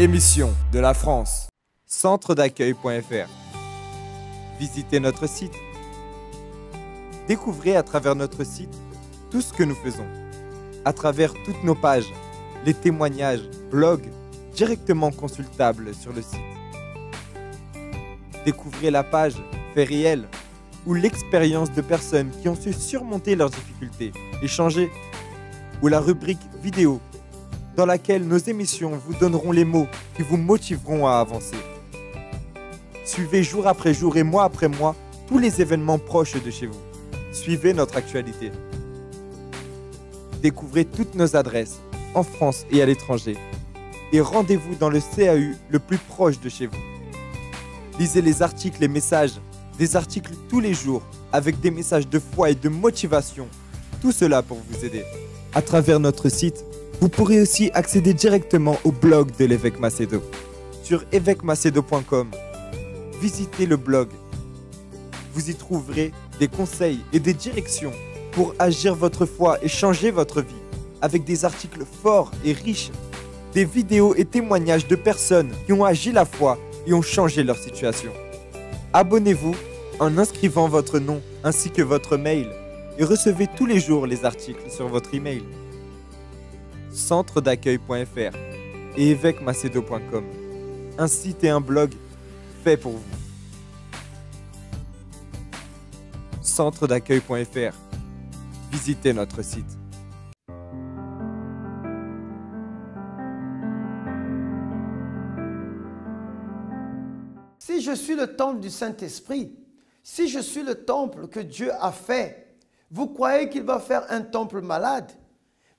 émission de la France. Centre-d'accueil.fr. Visitez notre site. Découvrez à travers notre site tout ce que nous faisons. À travers toutes nos pages, les témoignages, blogs, directement consultables sur le site. Découvrez la page Faits réels, ou l'expérience de personnes qui ont su surmonter leurs difficultés, échanger, ou la rubrique vidéo, dans laquelle nos émissions vous donneront les mots qui vous motiveront à avancer. Suivez jour après jour et mois après mois tous les événements proches de chez vous. Suivez notre actualité. Découvrez toutes nos adresses, en France et à l'étranger. Et rendez-vous dans le CAU le plus proche de chez vous. Lisez les articles et messages, des articles tous les jours, avec des messages de foi et de motivation. Tout cela pour vous aider. À travers notre site, vous pourrez aussi accéder directement au blog de l'évêque Macedo. Sur évêquemacedo.com, visitez le blog. Vous y trouverez des conseils et des directions pour agir votre foi et changer votre vie, avec des articles forts et riches, des vidéos et témoignages de personnes qui ont agi la foi et ont changé leur situation. Abonnez-vous en inscrivant votre nom ainsi que votre mail et recevez tous les jours les articles sur votre email. Centre-d'accueil.fr et évêquemacedo.com, un site et un blog fait pour vous. Centre-d'accueil.fr, visitez notre site. Si je suis le temple du Saint-Esprit, si je suis le temple que Dieu a fait, vous croyez qu'il va faire un temple malade?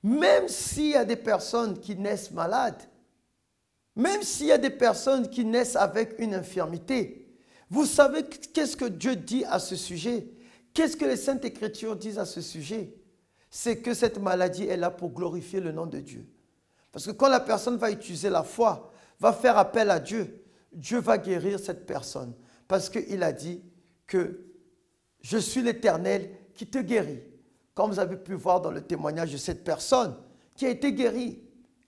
Même s'il y a des personnes qui naissent malades, même s'il y a des personnes qui naissent avec une infirmité, vous savez qu'est-ce que Dieu dit à ce sujet? Qu'est-ce que les Saintes Écritures disent à ce sujet? C'est que cette maladie est là pour glorifier le nom de Dieu. Parce que quand la personne va utiliser la foi, va faire appel à Dieu, Dieu va guérir cette personne. Parce qu'il a dit que je suis l'Éternel qui te guérit. Comme vous avez pu voir dans le témoignage de cette personne qui a été guérie.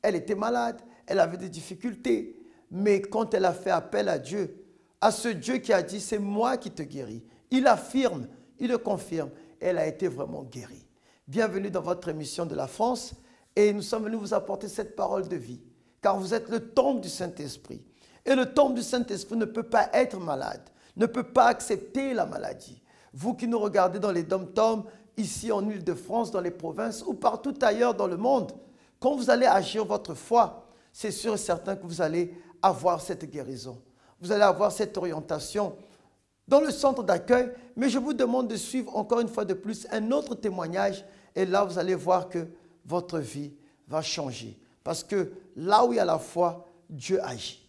Elle était malade, elle avait des difficultés. Mais quand elle a fait appel à Dieu, à ce Dieu qui a dit c'est moi qui te guéris, il affirme, il le confirme, elle a été vraiment guérie. Bienvenue dans votre émission de la France et nous sommes venus vous apporter cette parole de vie. Car vous êtes le temple du Saint-Esprit. Et le temple du Saint-Esprit ne peut pas être malade, ne peut pas accepter la maladie. Vous qui nous regardez dans les dom-toms, ici en Île-de-France, dans les provinces ou partout ailleurs dans le monde, quand vous allez agir votre foi, c'est sûr et certain que vous allez avoir cette guérison. Vous allez avoir cette orientation dans le centre d'accueil, mais je vous demande de suivre encore une fois de plus un autre témoignage et là vous allez voir que votre vie va changer. Parce que là où il y a la foi, Dieu agit.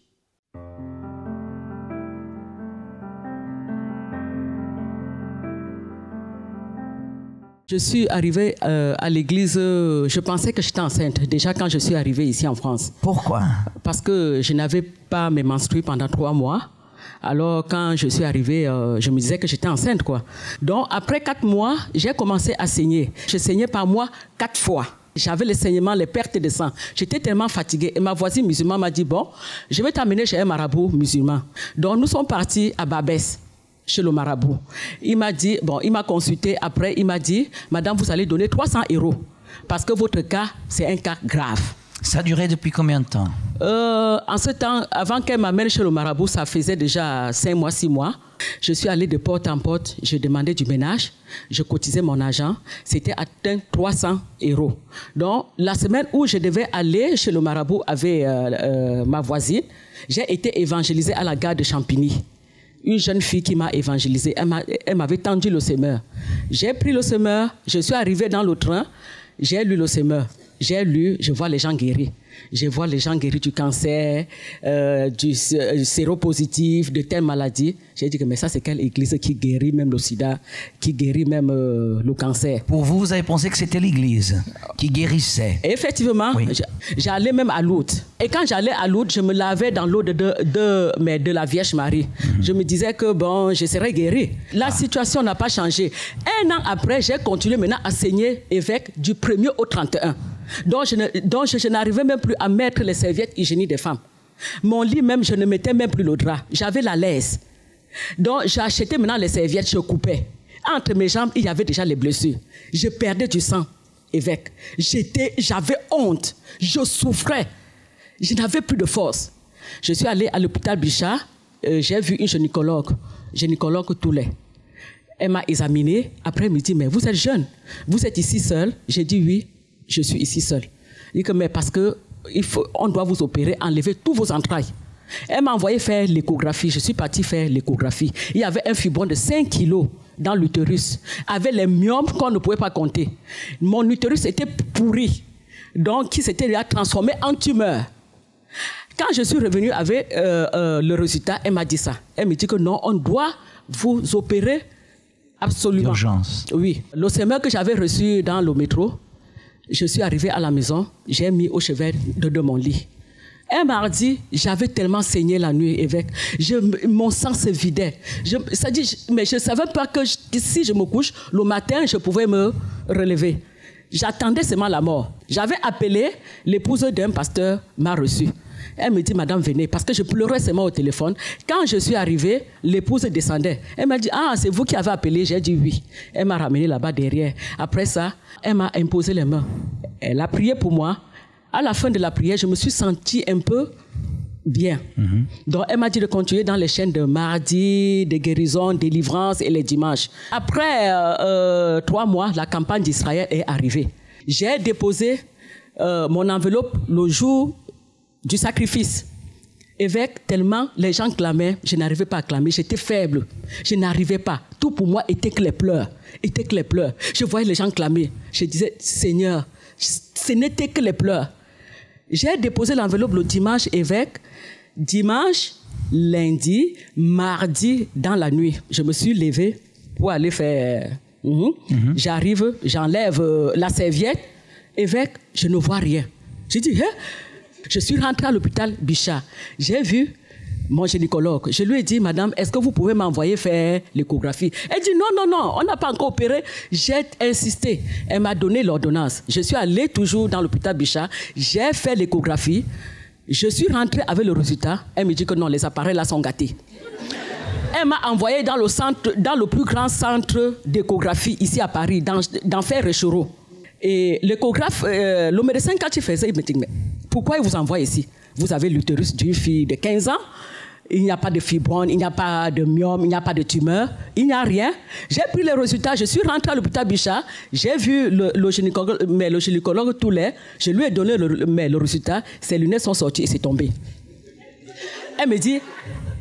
Je suis arrivée à l'église, je pensais que j'étais enceinte déjà quand je suis arrivée ici en France. Pourquoi? Parce que je n'avais pas mes menstrues pendant 3 mois. Alors quand je suis arrivée, je me disais que j'étais enceinte, quoi. Donc après 4 mois, j'ai commencé à saigner. Je saignais par mois 4 fois. J'avais les saignements, les pertes de sang. J'étais tellement fatiguée. Et ma voisine musulmane m'a dit, bon, je vais t'amener chez un marabout musulman. Donc nous sommes partis à Babès, chez le marabout. Il m'a dit, bon, il m'a consulté. Après, il m'a dit, madame, vous allez donner 300 € parce que votre cas, c'est un cas grave. Ça a duré depuis combien de temps? En ce temps, avant qu'elle m'amène chez le marabout, ça faisait déjà 5 mois, 6 mois. Je suis allée de porte en porte, je demandais du ménage, je cotisais mon argent, c'était atteint 300 €. Donc, la semaine où je devais aller chez le marabout avec ma voisine, j'ai été évangélisée à la gare de Champigny. Une jeune fille qui m'a évangélisée, elle m'avait tendu le semeur. J'ai pris le semeur, je suis arrivée dans le train, j'ai lu le semeur. J'ai lu, je vois les gens guéris. Je vois les gens guéris du cancer, du séropositif, de telles maladies. J'ai dit que mais ça c'est quelle église qui guérit même le sida, qui guérit même le cancer. Pour vous, vous avez pensé que c'était l'église qui guérissait? Effectivement, oui. J'allais même à Lourdes. Et quand j'allais à Lourdes, je me lavais dans l'eau de la Vierge Marie. Je me disais que bon, je serais guérie. La situation n'a pas changé. 1 an après, j'ai continué maintenant à saigner évêque du 1er au 31. Donc je n'arrivais même plus à mettre les serviettes hygiéniques des femmes. Mon lit même, je ne mettais même plus le drap. J'avais la laisse. Donc, j'ai acheté maintenant les serviettes, je coupais. Entre mes jambes, il y avait déjà les blessures. Je perdais du sang, évêque. J'avais honte. Je souffrais. Je n'avais plus de force. Je suis allée à l'hôpital Bichat. J'ai vu une gynécologue Toulet. Elle m'a examinée. Après, elle me dit, mais vous êtes jeune. Vous êtes ici seul. J'ai dit, oui, je suis ici seul. Elle dit, mais parce que on doit vous opérer, enlever tous vos entrailles. Elle m'a envoyé faire l'échographie. Je suis partie faire l'échographie. Il y avait un fibron de 5 kilos dans l'utérus, avec les myomes qu'on ne pouvait pas compter. Mon utérus était pourri, donc il s'était déjà transformé en tumeur. Quand je suis revenue avec le résultat, elle m'a dit ça. Elle me dit que non, on doit vous opérer absolument. D'urgence. Oui. Le semeur que j'avais reçu dans le métro, je suis arrivée à la maison, j'ai mis au chevet de mon lit. Un mardi, j'avais tellement saigné la nuit, évêque. Mon sang se vidait. Mais je ne savais pas que si je me couche, le matin, je pouvais me relever. J'attendais seulement la mort. J'avais appelé, l'épouse d'un pasteur m'a reçu. Elle me dit, madame, venez, parce que je pleurais seulement au téléphone. Quand je suis arrivée, l'épouse descendait. Elle m'a dit, ah, c'est vous qui avez appelé? J'ai dit oui. Elle m'a ramené là-bas derrière. Après ça, elle m'a imposé les mains. Elle a prié pour moi. À la fin de la prière, je me suis sentie un peu bien. Donc, elle m'a dit de continuer dans les chaînes de mardi, de guérison, délivrance et les dimanches. Après 3 mois, la campagne d'Israël est arrivée. J'ai déposé mon enveloppe le jour du sacrifice. Évêque, tellement les gens clamaient, je n'arrivais pas à clamer, j'étais faible. Je n'arrivais pas. Tout pour moi était que les pleurs. Je voyais les gens clamer. Je disais, Seigneur, ce n'était que les pleurs. J'ai déposé l'enveloppe le dimanche, évêque. Dimanche, lundi, mardi, dans la nuit. Je me suis levée pour aller faire... J'arrive, j'enlève la serviette. Évêque, je ne vois rien. J'ai dit, hein? Je suis rentrée à l'hôpital Bichat. J'ai vu mon gynécologue. Je lui ai dit, madame, est-ce que vous pouvez m'envoyer faire l'échographie? Elle dit, non, on n'a pas encore opéré. J'ai insisté. Elle m'a donné l'ordonnance. Je suis allée toujours dans l'hôpital Bichat. J'ai fait l'échographie. Je suis rentrée avec le résultat. Elle me dit que non, les appareils là sont gâtés. Elle m'a envoyé dans le plus grand centre d'échographie ici à Paris, dans Ferre-Réchereau. Et l'échographe, le médecin, quand il faisait, il me dit, mais pourquoi il vous envoie ici? Vous avez l'utérus d'une fille de 15 ans, il n'y a pas de fibrome, il n'y a pas de myome, il n'y a pas de tumeur, il n'y a rien. J'ai pris les résultats, je suis rentrée à l'hôpital Bichat, j'ai vu le gynécologue Toulet, je lui ai donné le résultat, ses lunettes sont sorties et c'est tombé. Elle me dit,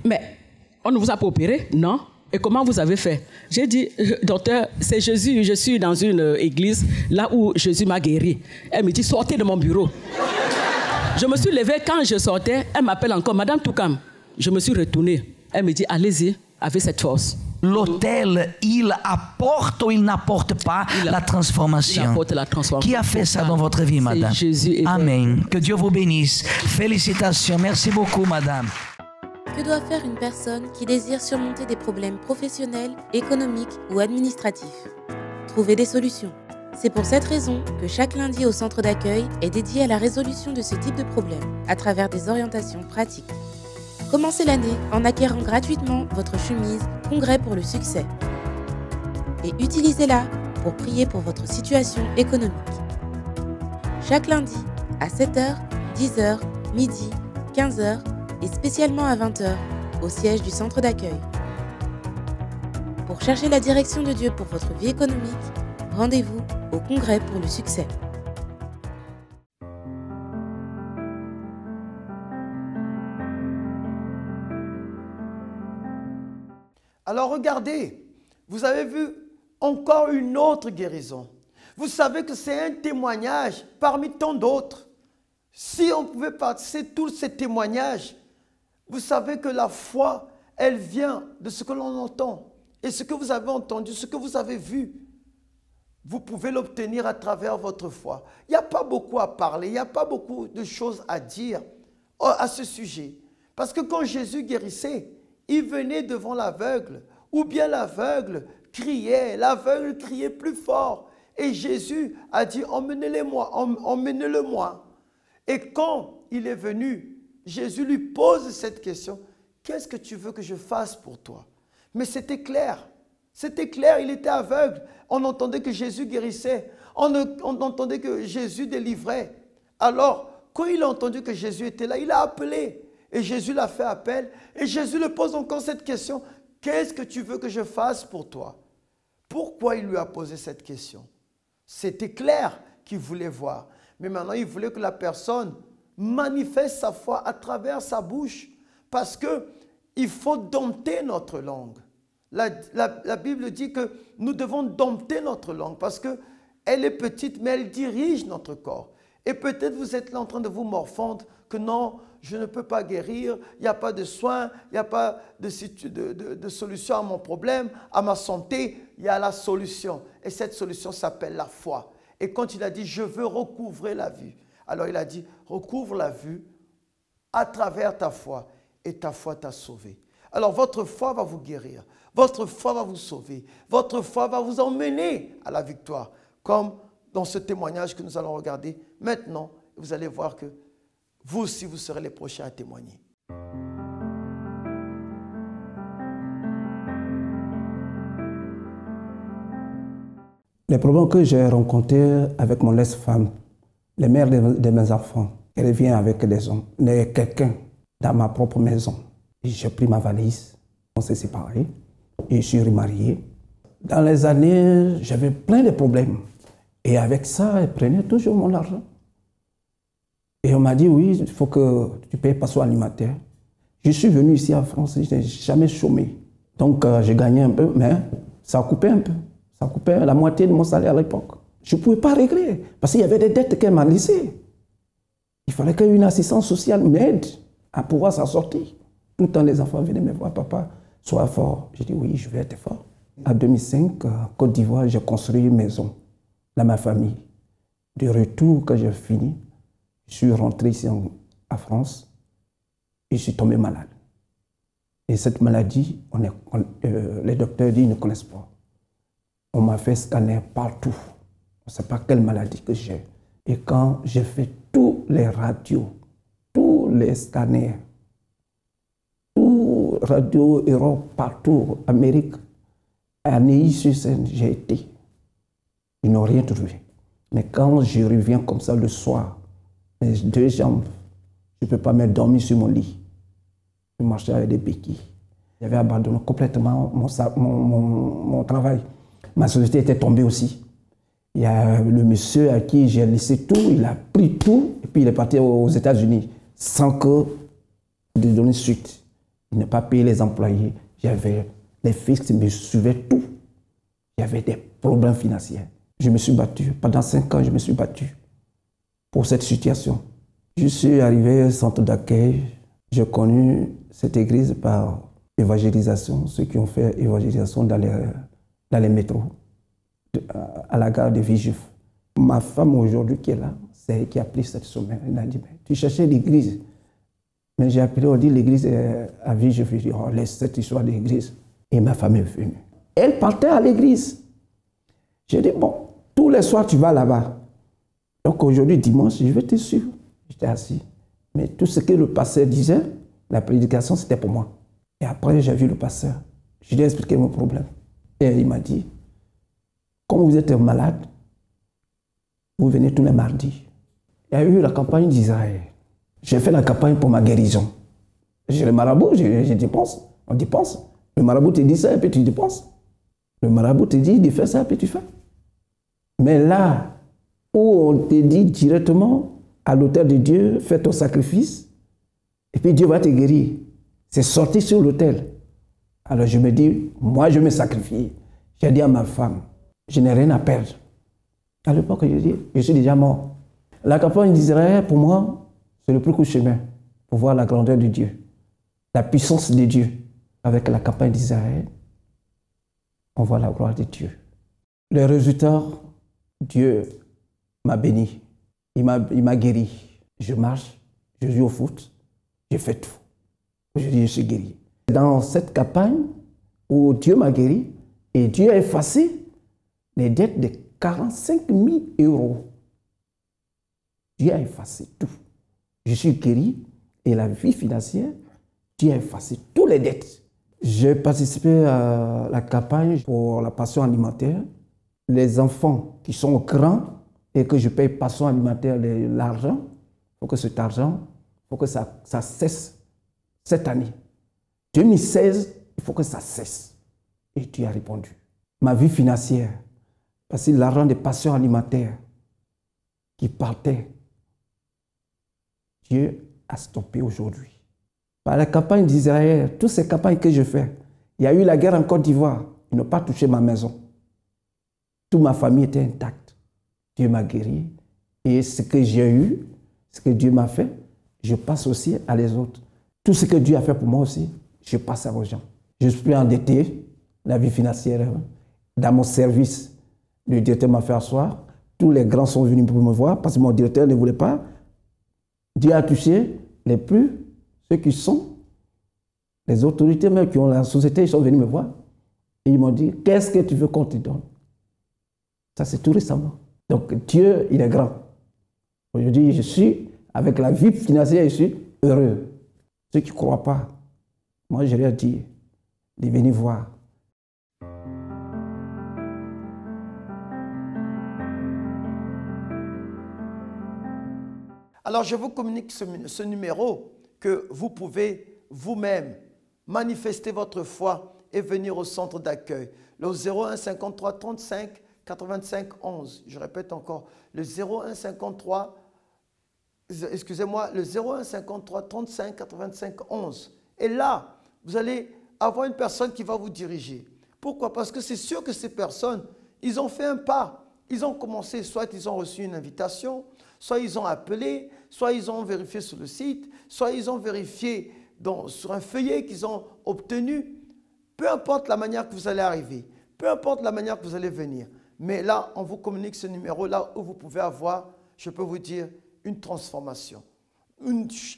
mais on ne vous a pas opéré? Non. Et comment vous avez fait? J'ai dit, docteur, c'est Jésus, je suis dans une église, là où Jésus m'a guéri. Elle me dit, sortez de mon bureau. Je me suis levée, quand je sortais, elle m'appelle encore, Madame Toukam. Je me suis retournée. Elle me dit, allez-y, avec cette force. L'autel, il apporte ou il n'apporte pas la transformation? Il apporte la transformation. Qui a fait ça dans votre vie, madame? Jésus. Amen. Que Dieu vous bénisse. Félicitations. Merci beaucoup, madame. Que doit faire une personne qui désire surmonter des problèmes professionnels, économiques ou administratifs? Trouver des solutions. C'est pour cette raison que chaque lundi au centre d'accueil est dédié à la résolution de ce type de problème à travers des orientations pratiques. Commencez l'année en acquérant gratuitement votre chemise « Congrès pour le succès » et utilisez-la pour prier pour votre situation économique. Chaque lundi à 7h, 10h, midi, 15h et spécialement à 20h au siège du centre d'accueil. Pour chercher la direction de Dieu pour votre vie économique, rendez-vous au Congrès pour le succès. Alors regardez, vous avez vu encore une autre guérison. Vous savez que c'est un témoignage parmi tant d'autres. Si on pouvait passer tous ces témoignages, vous savez que la foi, elle vient de ce que l'on entend. Et ce que vous avez entendu, ce que vous avez vu, vous pouvez l'obtenir à travers votre foi. Il n'y a pas beaucoup à parler, il n'y a pas beaucoup de choses à dire à ce sujet. Parce que quand Jésus guérissait, il venait devant l'aveugle, ou bien l'aveugle criait plus fort. Et Jésus a dit, emmenez-le-moi. Et quand il est venu Jésus lui pose cette question. Qu'est-ce que tu veux que je fasse pour toi? Mais c'était clair. C'était clair, il était aveugle. On entendait que Jésus guérissait. On entendait que Jésus délivrait. Alors, quand il a entendu que Jésus était là, il a appelé. Et Jésus l'a fait appel. Et Jésus lui pose encore cette question. Qu'est-ce que tu veux que je fasse pour toi? Pourquoi il lui a posé cette question? C'était clair qu'il voulait voir. Mais maintenant, il voulait que la personne manifeste sa foi à travers sa bouche. Parce qu'il faut dompter notre langue. La Bible dit que nous devons dompter notre langue parce qu'elle est petite, mais elle dirige notre corps. Et peut-être vous êtes là en train de vous morfondre que non, je ne peux pas guérir, il n'y a pas de soins, il n'y a pas de solution à mon problème, à ma santé. Il y a la solution. Et cette solution s'appelle la foi. Et quand il a dit, je veux recouvrer la vue, alors il a dit, recouvre la vue à travers ta foi. Et ta foi t'a sauvé. Alors votre foi va vous guérir. Votre foi va vous sauver. Votre foi va vous emmener à la victoire. Comme dans ce témoignage que nous allons regarder maintenant, vous allez voir que vous aussi, vous serez les prochains à témoigner. Les problèmes que j'ai rencontrés avec mon ex-femme, la mère de mes enfants, elle vient avec des hommes, quelqu'un dans ma propre maison. J'ai pris ma valise, on s'est séparés et je suis remarié. Dans les années, j'avais plein de problèmes. Et avec ça, elle prenait toujours mon argent. Et on m'a dit, oui, il faut que tu payes passeport alimentaire. Je suis venu ici en France, je n'ai jamais chômé. Donc, j'ai gagné un peu, mais ça coupait un peu. Ça coupait la moitié de mon salaire à l'époque. Je ne pouvais pas régler, parce qu'il y avait des dettes qu'elle m'a laissées. Il fallait qu'une assistance sociale m'aide à pouvoir s'en sortir. Tout le temps, les enfants venaient me voir, papa, sois fort. J'ai dit, oui, je vais être fort. En 2005, Côte d'Ivoire, j'ai construit une maison dans ma famille. De retour, quand j'ai fini, je suis rentré ici en France et je suis tombé malade. Et cette maladie, les docteurs disent qu'ils ne connaissent pas. On m'a fait scanner partout. On ne sait pas quelle maladie que j'ai. Et quand j'ai fait tous les radios, tous les scanners, tous Radio Europe, partout, Amérique, à Neuilly-sur-Seine, j'ai été. Ils n'ont rien trouvé. Mais quand je reviens comme ça le soir, mes deux jambes, je ne peux pas me dormir sur mon lit. Je marchais avec des béquilles. J'avais abandonné complètement mon travail. Ma société était tombée aussi. Il y a le monsieur à qui j'ai laissé tout, il a pris tout, et puis il est parti aux États-Unis sans que je lui donne suite. Il n'a pas payé les employés. J'avais les fixes qui me suivaient tout. Il y avait des problèmes financiers. Je me suis battu. Pendant 5 ans, je me suis battu pour cette situation. Je suis arrivé au centre d'accueil. J'ai connu cette église par évangélisation, ceux qui ont fait évangélisation dans les métros, à la gare de Villejuif. Ma femme aujourd'hui qui est là, c'est elle qui a pris cette semaine. Elle a dit, tu cherchais l'église. Mais j'ai appelé, on dit l'église à Villejuif. Je dis, oh, laisse cette histoire d'église. Et ma femme est venue. Elle partait à l'église. J'ai dit, bon, tous les soirs tu vas là-bas. Donc aujourd'hui, dimanche, je vais te suivre. J'étais assis. Mais tout ce que le pasteur disait, la prédication, c'était pour moi. Et après, j'ai vu le pasteur. Je lui ai expliqué mon problème. Et il m'a dit, comme vous êtes malade, vous venez tous les mardis. Il y a eu la campagne d'Israël. J'ai fait la campagne pour ma guérison. J'ai le marabout, je dépense. On dépense. Le marabout te dit ça et puis tu dépenses. Le marabout te dit de faire ça et puis tu fais. Mais là où on te dit directement à l'autel de Dieu, fais ton sacrifice et puis Dieu va te guérir. C'est sorti sur l'autel. Alors je me dis, moi je me sacrifie. J'ai dit à ma femme, je n'ai rien à perdre. À l'époque, je dis, je suis déjà mort. La campagne d'Israël, pour moi, c'est le plus court chemin pour voir la grandeur de Dieu, la puissance de Dieu. Avec la campagne d'Israël, on voit la gloire de Dieu. Les résultats, Dieu m'a béni. Il m'a guéri. Je marche, je joue au foot, je fais tout. Je dis, je suis guéri. Dans cette campagne où Dieu m'a guéri, et Dieu a effacé les dettes de 45 000 €. Dieu a effacé tout. Je suis guéri Et la vie financière, Dieu a effacé toutes les dettes. J'ai participé à la campagne pour la pension alimentaire. Les enfants qui sont grands et que je paye pension alimentaire l'argent, il faut que cet argent, il faut que ça cesse cette année. 2016, il faut que ça cesse. Et Dieu a répondu. Ma vie financière, parce que l'argent des pensions alimentaires qui partait, Dieu a stoppé aujourd'hui. Par la campagne d'Israël, toutes ces campagnes que je fais, il y a eu la guerre en Côte d'Ivoire. Ils n'ont pas touché ma maison. Toute ma famille était intacte. Dieu m'a guéri. Et ce que j'ai eu, ce que Dieu m'a fait, je passe aussi à les autres. Tout ce que Dieu a fait pour moi aussi, je passe aux gens. Je suis plus endetté, la vie financière. Dans mon service, le directeur m'a fait asseoir. Tous les grands sont venus pour me voir parce que mon directeur ne voulait pas. Dieu a touché les plus, ceux qui sont, les autorités même qui ont la société, ils sont venus me voir. Et ils m'ont dit, qu'est-ce que tu veux qu'on te donne? Ça, c'est tout récemment. Donc Dieu, il est grand. Aujourd'hui, je suis, avec la vie financière, je suis heureux. Ceux qui ne croient pas, moi, je leur dis de venir voir. Alors, je vous communique ce numéro que vous pouvez vous-même manifester votre foi et venir au centre d'accueil. Le 01 53 35 85 11. Je répète encore, le 01 53, excusez-moi, le 01 53 35 85 11. Et là, vous allez avoir une personne qui va vous diriger. Pourquoi? Parce que c'est sûr que ces personnes, ils ont fait un pas. Ils ont commencé, soit ils ont reçu une invitation, soit ils ont appelé, soit ils ont vérifié sur le site, soit ils ont vérifié sur un feuillet qu'ils ont obtenu. Peu importe la manière que vous allez arriver, peu importe la manière que vous allez venir. Mais là, on vous communique ce numéro, là où vous pouvez avoir, je peux vous dire, une transformation,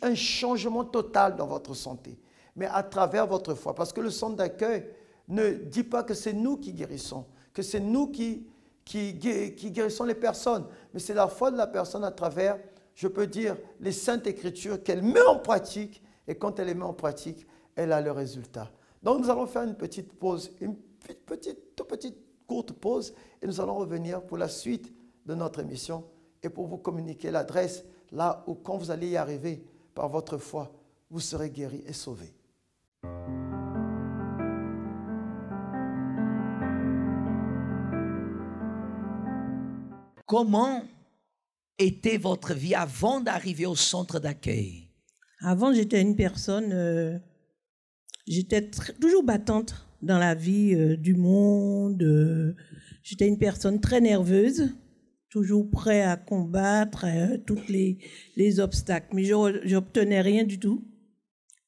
un changement total dans votre santé. Mais à travers votre foi. Parce que le centre d'accueil ne dit pas que c'est nous qui guérissons, que c'est nous qui guérissons les personnes. Mais c'est la foi de la personne à travers, je peux dire, les saintes écritures qu'elle met en pratique. Et quand elle les met en pratique, elle a le résultat. Donc nous allons faire une petite pause, une toute petite courte pause. Et nous allons revenir pour la suite de notre émission et pour vous communiquer l'adresse là où quand vous allez y arriver par votre foi, vous serez guéri et sauvé. Comment était votre vie avant d'arriver au centre d'accueil? Avant, j'étais une personne, j'étais toujours battante dans la vie du monde. J'étais une personne très nerveuse, toujours prête à combattre tous les obstacles. Mais je n'obtenais rien du tout.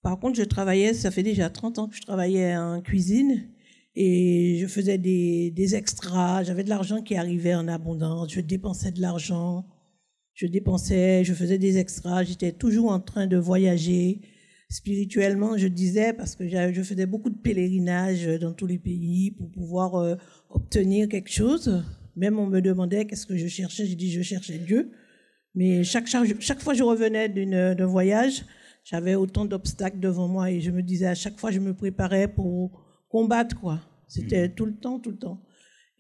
Par contre, je travaillais, ça fait déjà 30 ans que je travaillais en cuisine. Et je faisais des extras, j'avais de l'argent qui arrivait en abondance, je dépensais de l'argent, je faisais des extras, j'étais toujours en train de voyager. Spirituellement, je disais, parce que je faisais beaucoup de pèlerinages dans tous les pays pour pouvoir obtenir quelque chose. Même on me demandait qu'est-ce que je cherchais, j'ai dit je cherchais Dieu. Mais chaque fois que je revenais d'un voyage, j'avais autant d'obstacles devant moi et je me disais à chaque fois je me préparais pour combattre, quoi. C'était tout le temps.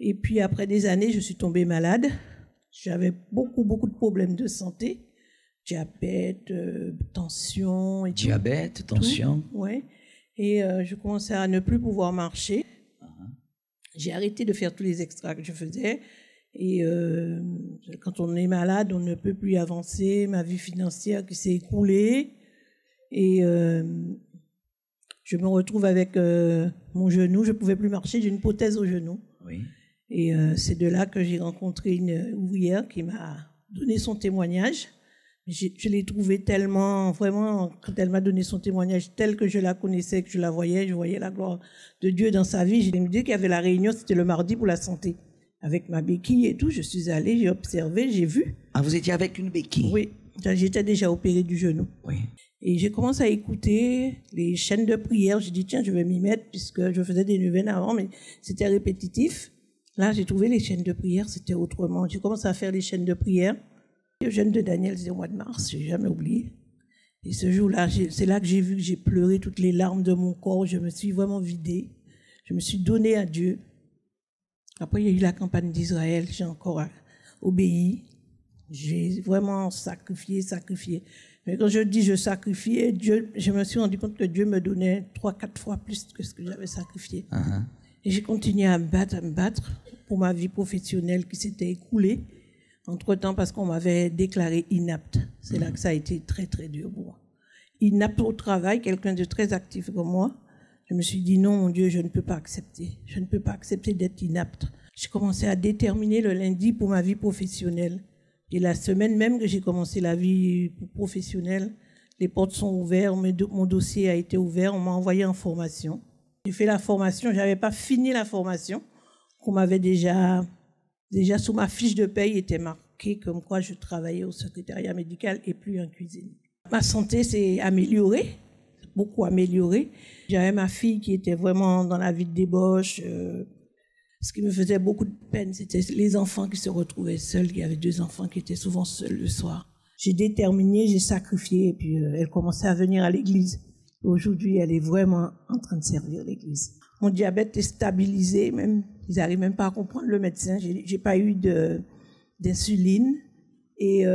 Et puis, après des années, je suis tombée malade. J'avais beaucoup de problèmes de santé. Diabète, tension. Diabète, tension. Oui. Et je commençais à ne plus pouvoir marcher. J'ai arrêté de faire tous les extras que je faisais. Et quand on est malade, on ne peut plus avancer. Ma vie financière qui s'est écroulée. Et je me retrouve avec mon genou. Je ne pouvais plus marcher. J'ai une prothèse au genou. Oui. Et c'est de là que j'ai rencontré une ouvrière qui m'a donné son témoignage. Je l'ai trouvée tellement, vraiment, quand elle m'a donné son témoignage tel que je la connaissais, que je voyais la gloire de Dieu dans sa vie. J'ai me dit qu'il y avait la réunion, c'était le mardi pour la santé. Avec ma béquille et tout, je suis allée, j'ai observé, j'ai vu. Ah, vous étiez avec une béquille? Oui, j'étais déjà opérée du genou. Oui. Et j'ai commencé à écouter les chaînes de prière. J'ai dit, tiens, je vais m'y mettre, puisque je faisais des neuvaines avant, mais c'était répétitif. Là, j'ai trouvé les chaînes de prière, c'était autrement. J'ai commencé à faire les chaînes de prière. Le jeûne de Daniel, c'était au mois de mars, je n'ai jamais oublié. Et ce jour-là, c'est là que j'ai vu que j'ai pleuré toutes les larmes de mon corps. Je me suis vraiment vidée. Je me suis donnée à Dieu. Après, il y a eu la campagne d'Israël. J'ai encore obéi. J'ai vraiment sacrifié. Mais quand je dis je sacrifiais, Dieu, je me suis rendu compte que Dieu me donnait 3-4 fois plus que ce que j'avais sacrifié. Et j'ai continué à me battre pour ma vie professionnelle qui s'était écoulée. Entre-temps, parce qu'on m'avait déclaré inapte. C'est là que ça a été très, très dur pour moi. Inapte au travail, quelqu'un de très actif comme moi. Je me suis dit, non, mon Dieu, je ne peux pas accepter. Je ne peux pas accepter d'être inapte. J'ai commencé à déterminer le lundi pour ma vie professionnelle. Et la semaine même que j'ai commencé la vie professionnelle, les portes sont ouvertes, mon dossier a été ouvert, on m'a envoyé en formation. J'ai fait la formation, je n'avais pas fini la formation, qu'on m'avait déjà sous ma fiche de paye était marqué comme quoi je travaillais au secrétariat médical et plus en cuisine. Ma santé s'est améliorée, beaucoup améliorée. J'avais ma fille qui était vraiment dans la vie de débauche. Ce qui me faisait beaucoup de peine, c'était les enfants qui se retrouvaient seuls. Il y avait 2 enfants qui étaient souvent seuls le soir. J'ai déterminé, j'ai sacrifié, et puis elle commençait à venir à l'église. Aujourd'hui, elle est vraiment en train de servir l'église. Mon diabète est stabilisé, même. Ils n'arrivent même pas à comprendre le médecin. J'ai pas eu d'insuline et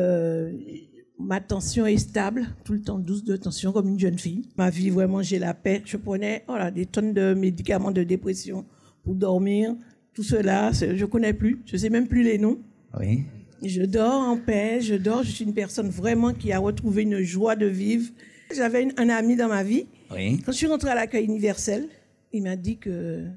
ma tension est stable, tout le temps 12 de tension comme une jeune fille. Ma vie, vraiment, j'ai la paix. Je prenais des tonnes de médicaments de dépression pour dormir. Tout cela, je ne connais plus. Je ne sais même plus les noms. Oui. Je dors en paix, je suis une personne vraiment qui a retrouvé une joie de vivre. J'avais un ami dans ma vie. Oui. Quand je suis rentrée à l'accueil universel, il m'a dit que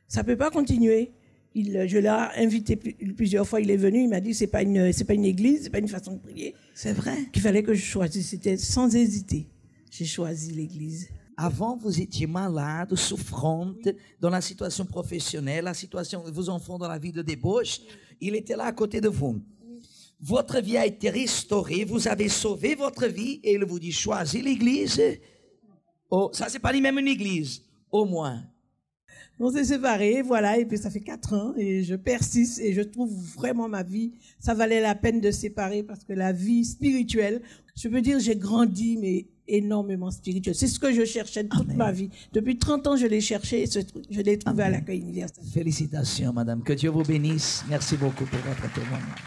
ça ne peut pas continuer. Je l'ai invité plusieurs fois, il est venu, il m'a dit c'est pas une église, c'est pas une façon de prier. C'est vrai. Qu'il fallait que je choisisse, c'était sans hésiter. J'ai choisi l'église. Avant, vous étiez malade, souffrante, dans la situation professionnelle, la situation de vos enfants dans la vie de débauche. Il était là à côté de vous. Votre vie a été restaurée, vous avez sauvé votre vie et il vous dit choisis l'église. Oh, ça, c'est pas même une église, au moins. On s'est séparés, voilà, et puis ça fait 4 ans et je persiste et je trouve vraiment ma vie, ça valait la peine de séparer parce que la vie spirituelle, je peux dire j'ai grandi, mais énormément spirituel. C'est ce que je cherchais toute ma vie. Depuis 30 ans, je l'ai cherché et je l'ai trouvé à l'accueil universel. Félicitations, madame. Que Dieu vous bénisse. Merci beaucoup pour votre témoignage.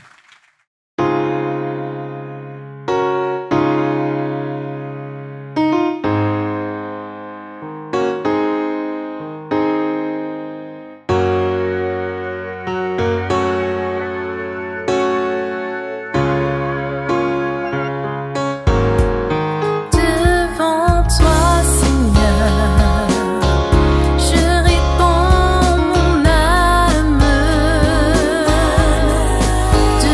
De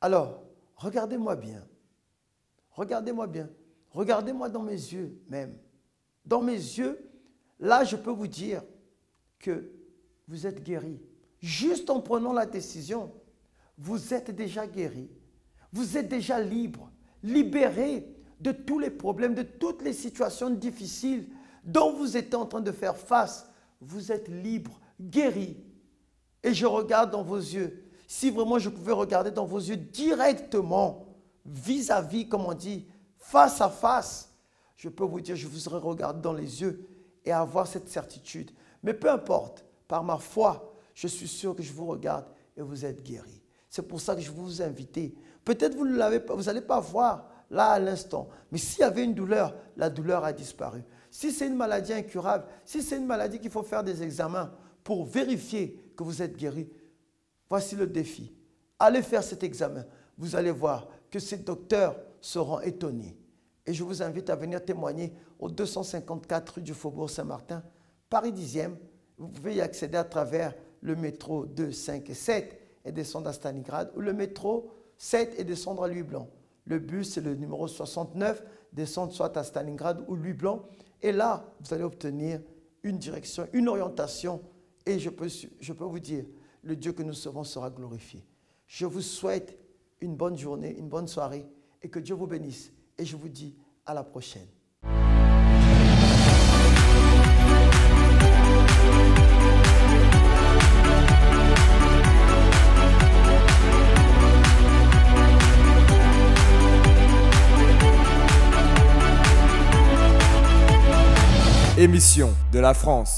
Alors, regardez-moi bien. Regardez-moi bien. Regardez-moi dans mes yeux même. Dans mes yeux, là, je peux vous dire que vous êtes guéri. Juste en prenant la décision, vous êtes déjà guéri. Vous êtes déjà libre, libéré de tous les problèmes, de toutes les situations difficiles dont vous êtes en train de faire face. Vous êtes libre, guéri. Et je regarde dans vos yeux. Si vraiment je pouvais regarder dans vos yeux directement, vis-à-vis, comme on dit, face à face, je peux vous dire, je vous aurais regardé dans les yeux et avoir cette certitude. Mais peu importe, par ma foi, je suis sûr que je vous regarde et vous êtes guéri. C'est pour ça que je vous invite. Peut-être vous n'allez pas voir là à l'instant, mais s'il y avait une douleur, la douleur a disparu. Si c'est une maladie incurable, si c'est une maladie qu'il faut faire des examens pour vérifier que vous êtes guéri, voici le défi. Allez faire cet examen. Vous allez voir que ces docteurs seront étonnés. Et je vous invite à venir témoigner au 254 rue du Faubourg Saint-Martin, Paris 10e. Vous pouvez y accéder à travers le métro 2, 5 et 7 et descendre à Stalingrad, ou le métro 7 et descendre à Louis-Blanc. Le bus, c'est le numéro 69, descendre soit à Stalingrad ou Louis-Blanc. Et là, vous allez obtenir une direction, une orientation. Et je peux vous dire, le Dieu que nous servons sera glorifié. Je vous souhaite une bonne journée, une bonne soirée et que Dieu vous bénisse. Et je vous dis à la prochaine. Émission de la France.